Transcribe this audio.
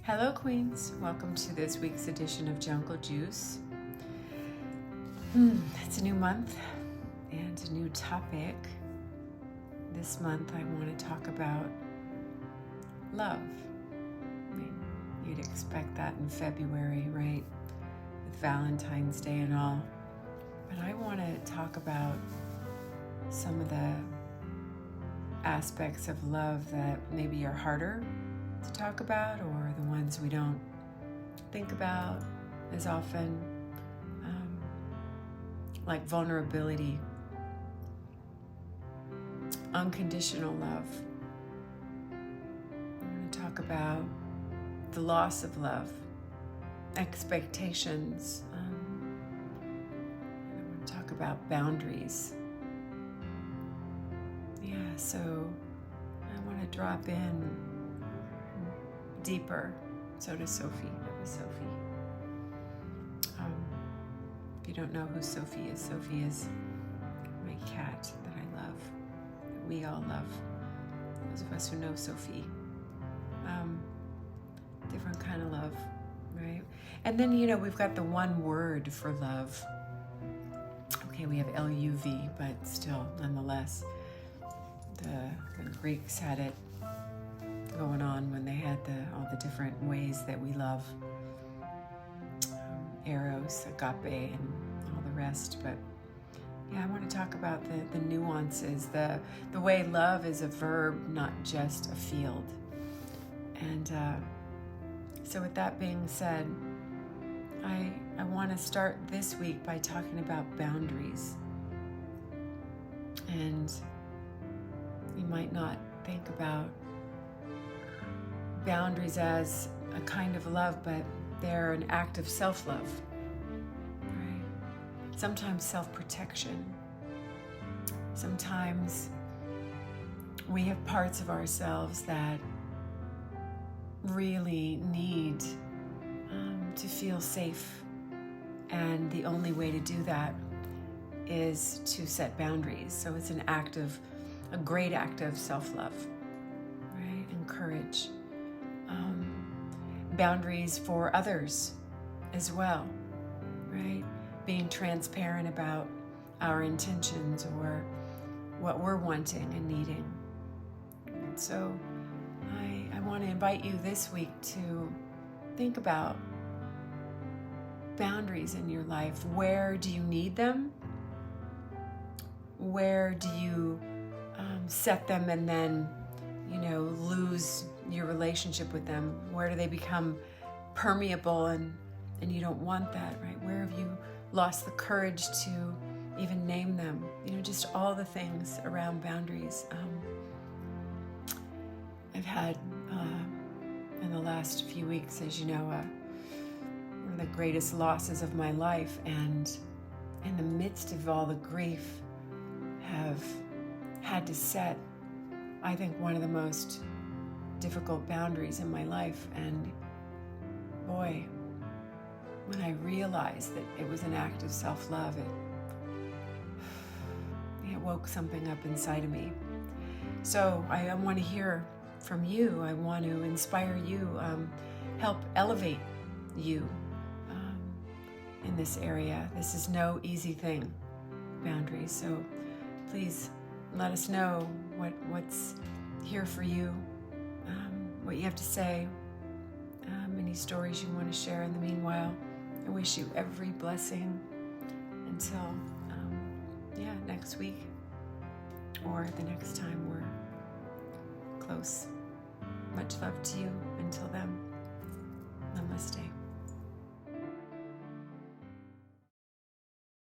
Hello, Queens. Welcome to this week's edition of Jungle Juice. It's a new month and a new topic. This month, I want to talk about love. I mean, you'd expect that in February, right? With Valentine's Day and all. But I want to talk about some of the aspects of love that maybe are harder to talk about, or the ones we don't think about as often, like vulnerability, unconditional love. I'm going to talk about the loss of love, expectations. I want to talk about boundaries. So I want to drop in deeper. So does Sophie. That was Sophie. If you don't know who Sophie is my cat that I love, that we all love. Those of us who know Sophie. Different kind of love, right? And then, we've got the one word for love. Okay, we have L-U-V, but still, nonetheless. The Greeks had it going on when they had all the different ways that we love, eros, agape, and all the rest. But I want to talk about the nuances, the way love is a verb, not just a field. And so with that being said, I want to start this week by talking about boundaries. And you might not think about boundaries as a kind of love, but they're an act of self-love, right? Sometimes self-protection. Sometimes we have parts of ourselves that really need to feel safe, and the only way to do that is to set boundaries. So it's a great act of self-love, right? And courage. Boundaries for others as well, right? Being transparent about our intentions or what we're wanting and needing. And so I want to invite you this week to think about boundaries in your life. Where do you need them? Where do you set them and then, lose your relationship with them? Where do they become permeable and you don't want that, right? Where have you lost the courage to even name them? Just all the things around boundaries. I've had, in the last few weeks, as you know, one of the greatest losses of my life, and in the midst of all the grief, have had to set, I think, one of the most difficult boundaries in my life. And boy, when I realized that it was an act of self-love, it woke something up inside of me. So I want to hear from you. I want to inspire you, help elevate you in this area. This is no easy thing, boundaries. So please let us know what's here for you, what you have to say, any stories you want to share. In the meanwhile, I wish you every blessing until next week or the next time we're close. Much love to you until then.